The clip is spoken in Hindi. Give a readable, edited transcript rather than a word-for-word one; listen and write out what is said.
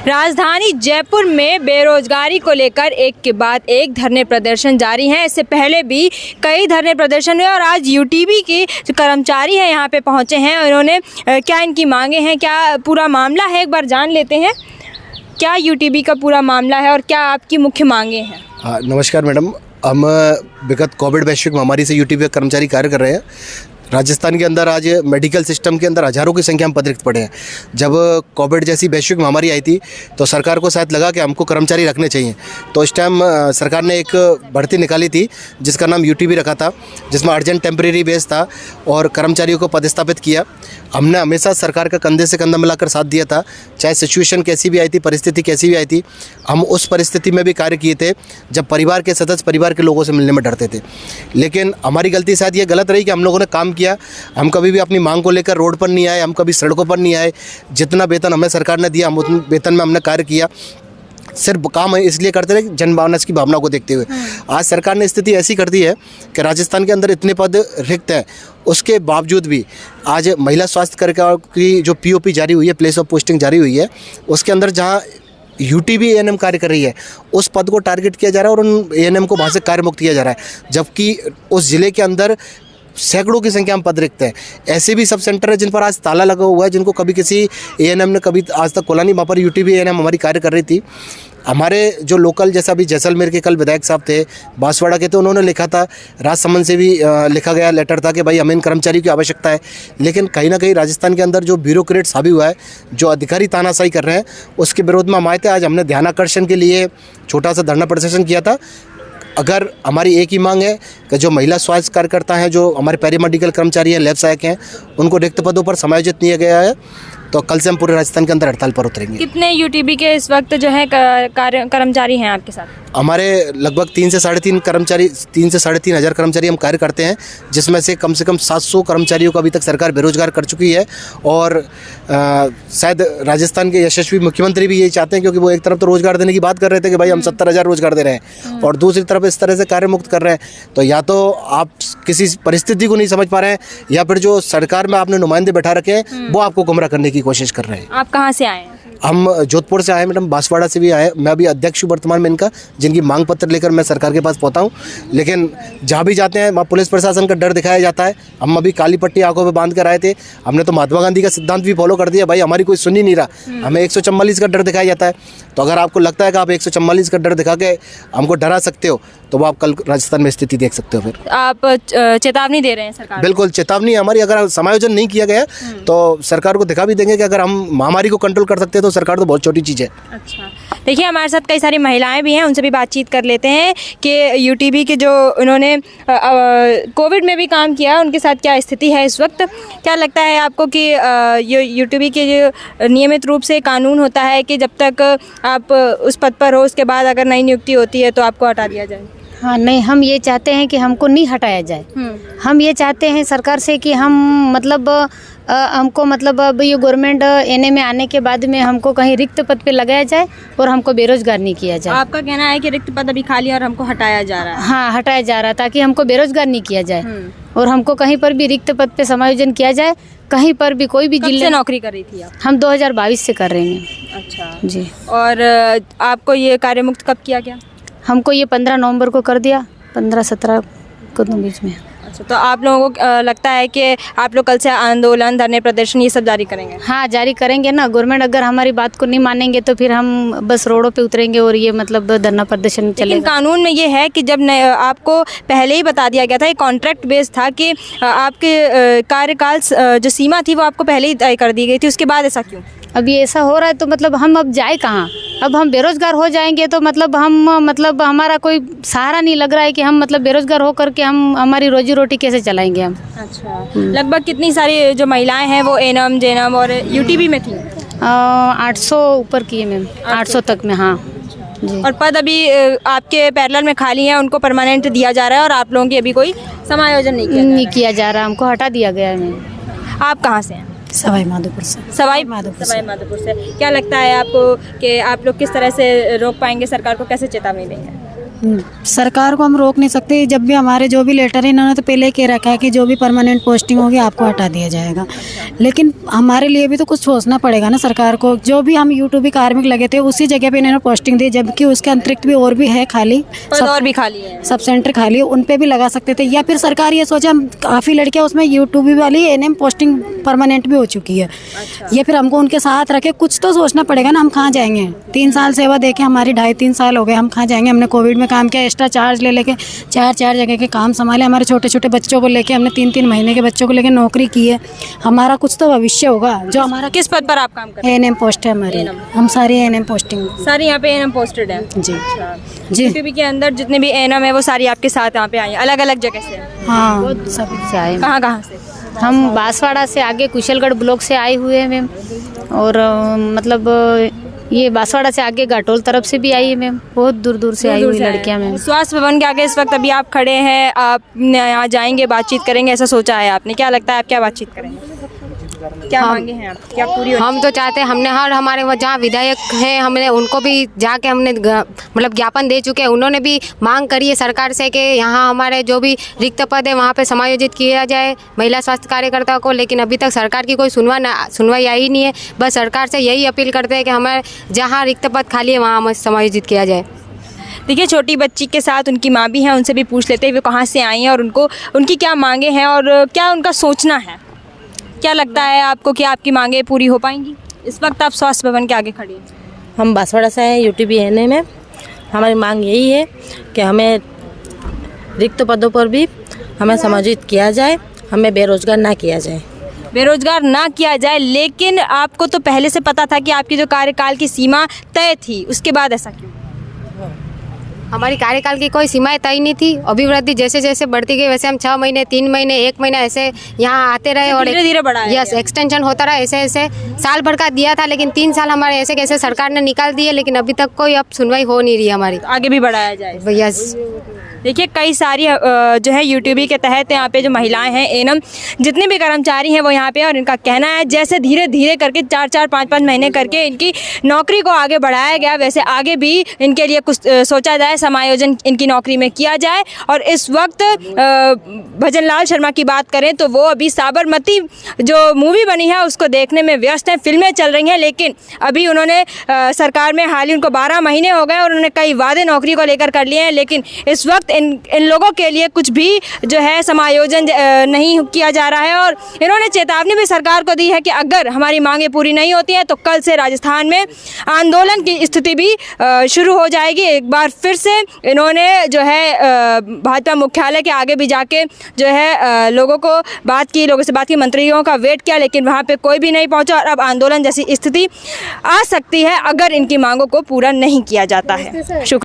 राजधानी जयपुर में बेरोजगारी को लेकर एक के बाद एक धरने प्रदर्शन जारी हैं। इससे पहले भी कई धरने प्रदर्शन हुए और आज यूटीबी के जो कर्मचारी हैं यहाँ पे पहुँचे हैं। उन्होंने क्या इनकी मांगे हैं, क्या पूरा मामला है, एक बार जान लेते हैं क्या यूटीबी का पूरा मामला है और क्या आपकी मुख्य मांगे हैं। हाँ, नमस्कार मैडम। हम विगत कोविड वैश्विक महामारी से यूटीबी के कर्मचारी कार्य कर रहे हैं। राजस्थान के अंदर आज मेडिकल सिस्टम के अंदर हज़ारों की संख्या में पद रिक्त पड़े हैं। जब कोविड जैसी वैश्विक महामारी आई थी तो सरकार को शायद लगा कि हमको कर्मचारी रखने चाहिए, तो इस टाइम सरकार ने एक भर्ती निकाली थी जिसका नाम यूटीबी रखा था, जिसमें अर्जेंट टेम्परेरी बेस था और कर्मचारियों को पदस्थापित किया। हमने हमेशा सरकार का कंधे से कंधा मिलाकर साथ दिया था, चाहे सिचुएशन कैसी भी आई थी, परिस्थिति कैसी भी आई थी। हम उस परिस्थिति में भी कार्य किए थे जब परिवार के सदस्य परिवार के लोगों से मिलने में डरते थे। लेकिन हमारी गलती शायद ये गलत रही कि हम लोगों ने काम किया। हम कभी भी अपनी मांग को लेकर रोड पर नहीं आए, हम कभी सड़कों पर नहीं आए। जितना वेतन हमें सरकार ने दिया हम उतने वेतन में हमने कार्य किया। सिर्फ काम इसलिए करते रहे जनमानस की भावना को देखते हुए। आज सरकार ने स्थिति ऐसी कर दी है कि राजस्थान के अंदर इतने पद रिक्त हैं, उसके बावजूद भी आज महिला स्वास्थ्य कार्यकर्ता की जो पीओपी जारी हुई है, प्लेस ऑफ पोस्टिंग जारी हुई है, उसके अंदर जहाँ यूटीबी एएनएम कार्य कर रही है उस पद को टारगेट किया जा रहा है और उन एएनएम को वहाँ से कार्य मुक्त किया जा रहा है, जबकि उस ज़िले के अंदर सैकड़ों की संख्या में पद रिक्त हैं। ऐसे भी सब सेंटर है जिन पर आज ताला लगा हुआ है, जिनको कभी किसी एएनएम ने कभी आज तक खोला नहीं। वहाँ पर यूटीबी एएनएम हमारी कार्य कर रही थी। हमारे जो लोकल, जैसा अभी जैसलमेर के कल विधायक साहब थे, बांसवाड़ा के, तो उन्होंने लिखा था, राजसमंद से भी लिखा गया लेटर था कि भाई हमें इन कर्मचारियों की आवश्यकता है। लेकिन कहीं ना कहीं राजस्थान के अंदर जो ब्यूरोक्रेट हावी हुआ है, जो अधिकारी तानाशाही कर रहे हैं, उसके विरोध में हम आए थे। आज हमने ध्यानाकर्षण के लिए छोटा सा धरना प्रदर्शन किया था। अगर हमारी एक ही मांग है कि जो महिला स्वास्थ्य कार्यकर्ता हैं, जो हमारे पैरामेडिकल कर्मचारी हैं, लैब सहायक हैं, उनको रिक्त पदों पर समायोजित किया गया है, तो कल से हम पूरे राजस्थान के अंदर हड़ताल पर उतरेंगे। कितने यूटीबी के इस वक्त जो है कर्मचारी हैं आपके साथ? हमारे लगभग 3 से साढ़े 3 हज़ार कर्मचारी हम कार्य करते हैं, जिसमें से कम 700 कर्मचारियों को अभी तक सरकार बेरोजगार कर चुकी है। और शायद राजस्थान के यशस्वी मुख्यमंत्री भी यही चाहते हैं, क्योंकि वो एक तरफ तो रोजगार देने की बात कर रहे थे कि भाई हम 70,000 रोजगार दे रहे हैं, और दूसरी तरफ इस तरह से कार्य मुक्त कर रहे हैं। तो या तो आप किसी परिस्थिति को नहीं समझ पा रहे हैं, या फिर जो सरकार में आपने नुमाइंदे बैठा रखे हैं वो आपको गुमराह करने की कोशिश कर रहे हैं। आप कहाँ से आए हैं? हम जोधपुर से आए मैडम, बांसवाड़ा से भी आए। मैं अभी अध्यक्ष हूँ वर्तमान में इनका, जिनकी मांग पत्र लेकर मैं सरकार के पास पहुँचा हूँ। लेकिन जहाँ भी जाते हैं वहाँ पुलिस प्रशासन का डर दिखाया जाता है। हम अभी काली पट्टी आंखों पे बांध कर आए थे। हमने तो महात्मा गांधी का सिद्धांत भी फॉलो कर दिया, भाई हमारी कोई सुन ही नहीं रहा, हमें 144 का डर दिखाया जाता है। तो अगर आपको लगता है कि आप 144 का डर दिखा के हमको डरा सकते हो, तो वो आप कल राजस्थान में स्थिति देख सकते हो। फिर आप चेतावनी दे रहे हैं सरकार? बिल्कुल चेतावनी है हमारी। अगर समायोजन नहीं किया गया तो सरकार को दिखा भी देंगे कि अगर हम महामारी को कंट्रोल कर सकते हैं तो सरकार तो बहुत छोटी चीज़ है। अच्छा, देखिए हमारे साथ कई सारी महिलाएं भी हैं, उनसे भी बातचीत कर लेते हैं कि यूटीबी के जो उन्होंने कोविड में भी काम किया, उनके साथ क्या स्थिति है इस वक्त। क्या लगता है आपको कि यूटीबी के जो नियमित रूप से कानून होता है कि जब तक आप उस पद पर हो, उसके बाद अगर नई नियुक्ति होती है तो आपको हटा दिया जाए? हाँ, नहीं, हम ये चाहते हैं कि हमको नहीं हटाया जाए। हम ये चाहते हैं सरकार से कि हम मतलब हमको मतलब अब ये गवर्नमेंट एनए में आने के बाद में हमको कहीं रिक्त पद पे लगाया जाए और हमको बेरोजगार नहीं किया जाए। आपका कहना है कि रिक्त पद अभी खाली और हमको हटाया जा रहा है? हाँ, हटाया जा रहा, ताकि हमको बेरोजगार नहीं किया जाए और हमको कहीं पर भी रिक्त पद पे समायोजन किया जाए। कहीं पर भी कोई भी जिले। नौकरी कर रही थी आप? हम 2022 से कर रहे हैं। अच्छा जी। और आपको ये कार्य मुक्त कब किया गया? हमको ये 15 नवंबर को कर दिया, 15-17 को बीच में। अच्छा, तो आप लोगों को लगता है कि आप लोग कल से आंदोलन, धरने प्रदर्शन ये सब जारी करेंगे? हाँ, जारी करेंगे ना। गवर्नमेंट अगर हमारी बात को नहीं मानेंगे तो फिर हम बस रोडों पे उतरेंगे और ये मतलब धरना प्रदर्शन चलेगा। लेकिन कानून में ये है कि जब आपको पहले ही बता दिया गया था, एक कॉन्ट्रैक्ट बेस था कि आपके कार्यकाल जो सीमा थी वो आपको पहले ही तय कर दी गई थी, उसके बाद ऐसा क्यों? अब ये ऐसा हो रहा है तो मतलब हम अब जाए कहाँ? अब हम बेरोजगार हो जाएंगे तो मतलब हम मतलब हमारा कोई सहारा नहीं लग रहा है कि हम मतलब बेरोजगार हो करके हम हमारी रोजी रोटी कैसे चलाएंगे हम। अच्छा, लगभग कितनी सारी जो महिलाएं हैं वो एनएम, जेएनएम और यूटीबी में थी? 800 ऊपर की है मैम, 800 तक में। हाँ जी। और पद अभी आपके पैरेलल में खाली हैं, उनको परमानेंट दिया जा रहा है और आप लोगों की अभी कोई समायोजन नहीं किया जा रहा, हमको हटा दिया गया है मैम। आप कहाँ से हैं? सवाई माधोपुर से। सवाई माधोपुर से। क्या लगता है आपको कि आप लोग किस तरह से रोक पाएंगे, सरकार को कैसे चेतावनी देंगे? सरकार को हम रोक नहीं सकते। जब भी हमारे जो भी लेटर है, इन्होंने तो पहले ही कह रखा है कि जो भी परमानेंट पोस्टिंग होगी आपको हटा दिया जाएगा, लेकिन हमारे लिए भी तो कुछ सोचना पड़ेगा ना सरकार को। जो भी हम यूट्यूबी कार्मिक लगे थे उसी जगह पे इन्होंने पोस्टिंग दी, जबकि उसके अतिरिक्त भी और भी है खाली, और भी खाली है, सब सेंटर खाली है, उन पे भी लगा सकते थे। या फिर सरकार ये सोचा काफ़ी लड़कियां उसमें यूट्यूबी वाली एनएम पोस्टिंग परमानेंट भी हो चुकी है, या फिर हमको उनके साथ रखे। कुछ तो सोचना पड़ेगा ना, हम कहाँ जाएंगे? 3 साल सेवा देके हमारी 2.5-3 साल हो गए, हम कहाँ जाएंगे? हमने कोविड में काम किया, एक्स्ट्रा चार्ज ले लेके 4 जगह के काम संभाले, हमारे छोटे छोटे बच्चों को लेके, हमने 3-3 महीने के बच्चों को लेके नौकरी की है। हमारा कुछ तो भविष्य होगा। जो हमारा किस पद पर आप काम कर रहे एनएम पोस्ट है हमारी, हम सारी एनएम पोस्टिंग। हैं? सारी यहाँ पे एनएम पोस्टेड है जी जी यूटीबी के अंदर जितने भी एनएम है वो सारी आपके साथ यहाँ पे आई हैं, अलग अलग जगह से। हाँ, सब से आए। कहाँ कहाँ से? हम बांसवाड़ा से आगे कुशलगढ़ ब्लॉक से आए हुए हैं मैम, और मतलब ये बांसवाड़ा से आगे घाटोल तरफ से भी आई है मैम, बहुत दूर दूर से आई हुई लड़कियां मैम। स्वास्थ्य भवन के आगे इस वक्त अभी आप खड़े हैं, आप यहाँ जाएंगे, बातचीत करेंगे, ऐसा सोचा है आपने? क्या लगता है आप क्या बातचीत करेंगे? क्या मांगे हैं आप, क्या पूरी हो? हम तो चाहते हैं, हमने हर हमारे वहाँ जहाँ विधायक हैं हमने उनको भी जाके हमने मतलब ज्ञापन दे चुके हैं। उन्होंने भी मांग करी है सरकार से कि यहाँ हमारे जो भी रिक्त पद है वहाँ पे समायोजित किया जाए महिला स्वास्थ्य कार्यकर्ता को, लेकिन अभी तक सरकार की कोई सुनवाई आई नहीं है। बस सरकार से यही अपील करते हैं कि हमारे जहाँ रिक्त पद खाली है वहाँ हमें समायोजित किया जाए। देखिए, छोटी बच्ची के साथ उनकी माँ भी हैं, उनसे भी पूछ लेते हैं वो कहाँ से आई हैं और उनकी क्या मांगे हैं और क्या उनका सोचना है। क्या लगता है आपको कि आपकी मांगे पूरी हो पाएंगी? इस वक्त आप स्वास्थ्य भवन के आगे खड़ी हैं। हम बांसवाड़ा से हैं, यूटीबी एनएम में। हमारी मांग यही है कि हमें रिक्त पदों पर भी हमें समायोजित किया जाए, हमें बेरोजगार ना किया जाए। बेरोजगार ना किया जाए, लेकिन आपको तो पहले से पता था कि आपकी जो कार्यकाल की सीमा तय थी, उसके बाद ऐसा क्यों? हमारी कार्यकाल की कोई सीमाएं तय नहीं थी। अभिवृद्धि जैसे जैसे बढ़ती गई वैसे हम 6 महीने, 3 महीने, 1 महीना ऐसे यहाँ आते रहे और धीरे-धीरे बढ़ाया यस एक्सटेंशन होता रहा। ऐसे ऐसे साल भर का दिया था, लेकिन 3 साल हमारे ऐसे कैसे सरकार ने निकाल दिए, लेकिन अभी तक कोई अब सुनवाई हो नहीं रही हमारी। आगे भी बढ़ाया जाए। यस, देखिए, कई सारी जो है यूटीबी के तहत यहाँ पे जो महिलाएं हैं, एनएम जितने भी कर्मचारी हैं वो यहाँ पे, और इनका कहना है जैसे धीरे धीरे करके 4-4, 5-5 महीने करके इनकी नौकरी को आगे बढ़ाया गया, वैसे आगे भी इनके लिए कुछ सोचा जाए, समायोजन इनकी नौकरी में किया जाए। और इस वक्त भजन लाल शर्मा की बात करें तो वो अभी साबरमती जो मूवी बनी है उसको देखने में व्यस्त हैं, फिल्में चल रही हैं, लेकिन अभी उन्होंने सरकार में हाल ही उनको 12 महीने हो गए और उन्होंने कई वादे नौकरी को लेकर कर लिए हैं, लेकिन इस वक्त इन लोगों के लिए कुछ भी जो है समायोजन नहीं किया जा रहा है। और इन्होंने चेतावनी भी सरकार को दी है कि अगर हमारी मांगें पूरी नहीं होती हैं तो कल से राजस्थान में आंदोलन की स्थिति भी शुरू हो जाएगी। एक बार फिर से इन्होंने जो है भाजपा मुख्यालय के आगे भी जाके जो है लोगों से बात की, मंत्रियों का वेट किया, लेकिन वहाँ पे कोई भी नहीं पहुँचा और अब आंदोलन जैसी स्थिति आ सकती है अगर इनकी मांगों को पूरा नहीं किया जाता है। शुक्रिया।